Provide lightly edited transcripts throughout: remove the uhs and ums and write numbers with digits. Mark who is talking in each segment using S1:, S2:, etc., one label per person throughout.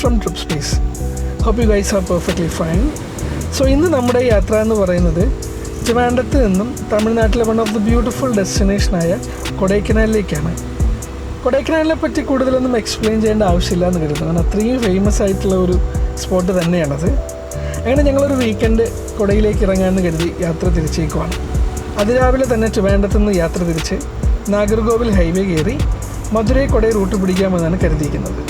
S1: From trip space. Hope you guys are perfectly fine. So ഇന്ന് നമ്മുടെ യാത്ര എന്ന് പറയുന്നത് ട്രിവാൻഡ്രത്ത് നിന്നും തമിഴ്നാട്ടിലെ വൺ ഓഫ് ദി ബ്യൂട്ടിഫുൾ ഡെസ്റ്റിനേഷനായ കൊടൈക്കനാലിലേക്കാണ്. കൊടൈക്കനാലിനെ പറ്റി കൂടുതലൊന്നും എക്സ്പ്ലെയിൻ ചെയ്യേണ്ട ആവശ്യമില്ല എന്ന് കരുതുന്നു, കാരണം അത്രയും ഫേമസ് ആയിട്ടുള്ള ഒരു സ്പോട്ട് തന്നെയാണത്. അങ്ങനെ ഞങ്ങളൊരു വീക്കെൻഡ് കൊടയിലേക്ക് ഇറങ്ങാമെന്ന് കരുതി യാത്ര തിരിച്ചേക്കുവാണ്. അതിരാവിലെ തന്നെ ട്രിവാൻഡ്രത്ത് നിന്ന് യാത്ര തിരിച്ച് നാഗർകോവിൽ ഹൈവേ കയറി മധുരൈ കൊടൈ റൂട്ട് പിടിക്കാമെന്നാണ് കരുതിയിരിക്കുന്നത്.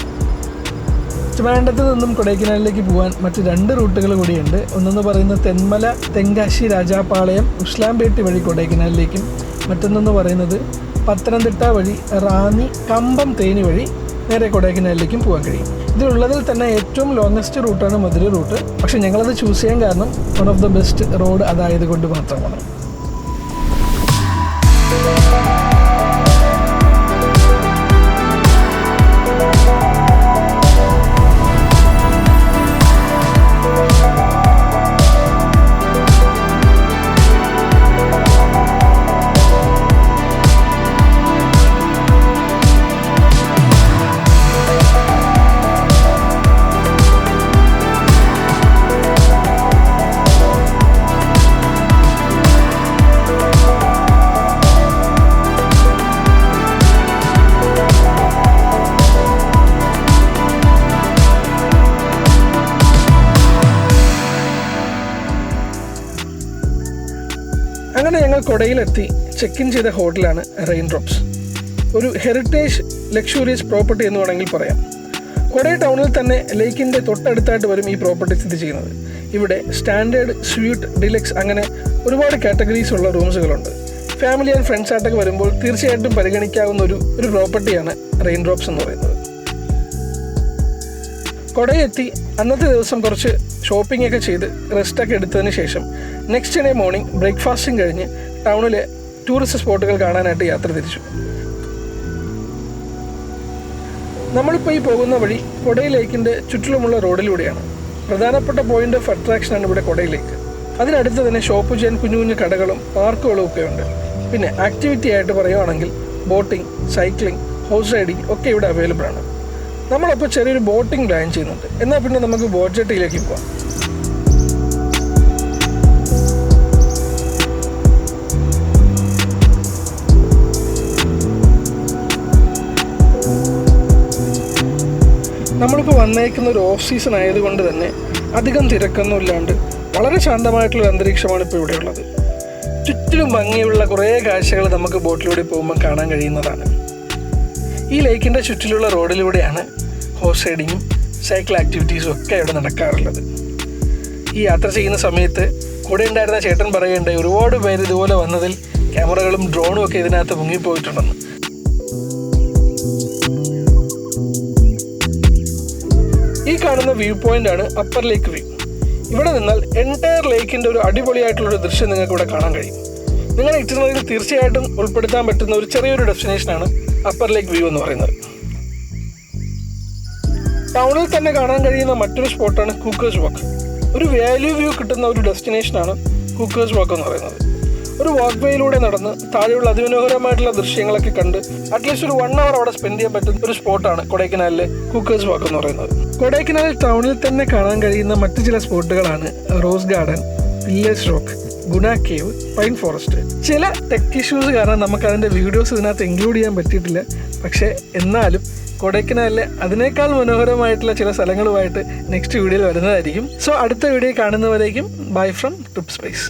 S1: ട്രിവാൻഡ്രത്ത് നിന്നും കൊടൈക്കനാലിലേക്ക് പോകാൻ മറ്റ് 2 റൂട്ടുകൾ കൂടിയുണ്ട്. ഒന്നെന്ന് പറയുന്നത് തെന്മല, തെങ്കാശി, രാജാപ്പാളയം, ഉസ്ലാംപേട്ടി വഴി കൊടൈക്കനാലിലേക്കും, മറ്റൊന്നെന്ന് പറയുന്നത് പത്തനംതിട്ട വഴി റാന്നി, കമ്പം, തേനി വഴി നേരെ കൊടൈക്കനാലിലേക്കും പോകാൻ കഴിയും. ഇതിലുള്ളതിൽ തന്നെ ഏറ്റവും ലോങ്ങസ്റ്റ് റൂട്ടാണ് മധുര റൂട്ട്. പക്ഷേ ഞങ്ങളത് ചൂസ് ചെയ്യാൻ കാരണം one of the best road അതായത് കൊണ്ട് മാത്രമാണ്. അങ്ങനെ ഞങ്ങൾ കൊടയിലെത്തി ചെക്ക് ഇൻ ചെയ്ത ഹോട്ടലാണ് റെയിൻ ഡ്രോപ്സ്. ഒരു ഹെറിറ്റേജ് ലക്ഷൂറിയസ് പ്രോപ്പർട്ടി എന്ന് വേണമെങ്കിൽ പറയാം. കൊടൈ ടൗണിൽ തന്നെ ലേക്കിൻ്റെ തൊട്ടടുത്തായിട്ട് വരും ഈ പ്രോപ്പർട്ടി സ്ഥിതി ചെയ്യുന്നത്. ഇവിടെ സ്റ്റാൻഡേർഡ്, സ്വീറ്റ്, ഡിലക്സ് അങ്ങനെ ഒരുപാട് കാറ്റഗറീസ് ഉള്ള റൂംസുകളുണ്ട്. ഫാമിലി ആൻഡ് ഫ്രണ്ട്സ് ആയിട്ടൊക്കെ വരുമ്പോൾ തീർച്ചയായിട്ടും പരിഗണിക്കാവുന്ന ഒരു പ്രോപ്പർട്ടിയാണ് റെയിൻ ഡ്രോപ്സ് എന്ന് പറയുന്നത്. കൊടയെത്തി അന്നത്തെ ദിവസം കുറച്ച് ഷോപ്പിംഗ് ഒക്കെ ചെയ്ത് റെസ്റ്റൊക്കെ എടുത്തതിന് ശേഷം നെക്സ്റ്റ് ഡേ മോർണിംഗ് ബ്രേക്ക്ഫാസ്റ്റും കഴിഞ്ഞ് ടൗണിലെ ടൂറിസ്റ്റ് സ്പോട്ടുകൾ കാണാനായിട്ട് യാത്ര തിരിച്ചു. നമ്മളിപ്പോൾ ഈ പോകുന്ന വഴി കൊടൈ ലേക്കിൻ്റെ ചുറ്റിലുമുള്ള റോഡിലൂടെയാണ്. പ്രധാനപ്പെട്ട പോയിന്റ് ഓഫ് അട്രാക്ഷനാണ് ഇവിടെ കൊടൈ ലേക്ക്. അതിനടുത്ത് തന്നെ ഷോപ്പ് ചെയ്യാൻ കുഞ്ഞു കുഞ്ഞു കടകളും പാർക്കുകളും ഒക്കെ ഉണ്ട്. പിന്നെ ആക്ടിവിറ്റി ആയിട്ട് പറയുകയാണെങ്കിൽ ബോട്ടിംഗ്, സൈക്ലിംഗ്, ഹോഴ്സ് റൈഡിങ് ഒക്കെ ഇവിടെ അവൈലബിൾ ആണ്. നമ്മളപ്പോൾ ചെറിയൊരു ബോട്ടിംഗ് പ്ലാൻ ചെയ്യുന്നുണ്ട്. എന്നാൽ പിന്നെ നമുക്ക് ബോട്ട് ജെട്ടിയിലേക്ക് പോകാം. നമ്മളിപ്പോൾ വന്നേക്കുന്ന ഒരു ഓഫ് സീസൺ ആയതുകൊണ്ട് തന്നെ അധികം തിരക്കൊന്നും ഇല്ലാണ്ട് വളരെ ശാന്തമായിട്ടുള്ളൊരു അന്തരീക്ഷമാണ് ഇപ്പോൾ ഇവിടെ ഉള്ളത്. ചുറ്റിലും ഭംഗിയുള്ള കുറേ കാഴ്ചകൾ നമുക്ക് ബോട്ടിലൂടെ പോകുമ്പോൾ കാണാൻ കഴിയുന്നതാണ്. ഈ ലേക്കിൻ്റെ ചുറ്റിലുള്ള റോഡിലൂടെയാണ് ഹോഴ്സ് റൈഡിങ്ങും സൈക്കിൾ ആക്ടിവിറ്റീസും ഒക്കെ ഇവിടെ നടക്കാറുള്ളത്. ഈ യാത്ര ചെയ്യുന്ന സമയത്ത് കൂടെ ഉണ്ടായിരുന്ന ചേട്ടൻ പറയുകയുണ്ടായി, ഒരുപാട് പേര് ഇതുപോലെ വന്നതിൽ ക്യാമറകളും ഡ്രോണും ഒക്കെ ഇതിനകത്ത് മുങ്ങിപ്പോയിട്ടുണ്ടെന്ന്. ഈ കാണുന്ന വ്യൂ പോയിൻ്റാണ് അപ്പർ ലേക്ക് വ്യൂ. ഇവിടെ നിന്നാൽ എൻറ്റയർ ലേക്കിൻ്റെ ഒരു അടിപൊളിയായിട്ടുള്ളൊരു ദൃശ്യം നിങ്ങൾക്ക് ഇവിടെ കാണാൻ കഴിയും. നിങ്ങളുടെ ഇറ്റിനറിയിൽ തീർച്ചയായിട്ടും ഉൾപ്പെടുത്താൻ പറ്റുന്ന ഒരു ചെറിയൊരു ഡെസ്റ്റിനേഷനാണ് അപ്പർ ലേക്ക് വ്യൂ എന്ന് പറയുന്നത്. ടൗണിൽ തന്നെ കാണാൻ കഴിയുന്ന മറ്റൊരു സ്പോട്ടാണ് കൂക്കേഴ്സ് വാക്ക്. ഒരു വാല്യൂ വ്യൂ കിട്ടുന്ന ഒരു ഡെസ്റ്റിനേഷനാണ് കൂക്കേഴ്സ് വാക്ക് എന്ന് പറയുന്നത്. ഒരു വാക്ക് വേയിലൂടെ നടന്ന് താഴെയുള്ള അതിമനോഹരമായിട്ടുള്ള ദൃശ്യങ്ങളൊക്കെ കണ്ട് അറ്റ്ലീസ്റ്റ് ഒരു 1 hour അവിടെ സ്പെൻഡ് ചെയ്യാൻ പറ്റുന്ന ഒരു സ്പോട്ടാണ് കൊടൈക്കനാലിലെ കൂക്കേഴ്സ് വാക്ക് എന്ന് പറയുന്നത്. കൊടൈക്കനാൽ ടൗണിൽ തന്നെ കാണാൻ കഴിയുന്ന മറ്റു ചില സ്പോട്ടുകളാണ് റോസ് ഗാർഡൻ, വില്ലേജ് റോക്ക്, ഗുണ കേവ്, പൈൻ ഫോറസ്റ്റ്. ചില ടെക് ഇഷ്യൂസ് കാരണം നമുക്ക് അതിൻ്റെ വീഡിയോസ് ഇതിനകത്ത് ഇൻക്ലൂഡ് ചെയ്യാൻ പറ്റിയിട്ടില്ല. പക്ഷേ എന്നാലും കൊടൈക്കനാലിലെ അതിനേക്കാൾ മനോഹരമായിട്ടുള്ള ചില സ്ഥലങ്ങളുമായിട്ട് നെക്സ്റ്റ് വീഡിയോയിൽ വരുന്നതായിരിക്കും. സോ അടുത്ത വീഡിയോ കാണുന്നവരേക്കും ബൈ ഫ്രം ട്രിപ്പ് സ്പേസ്.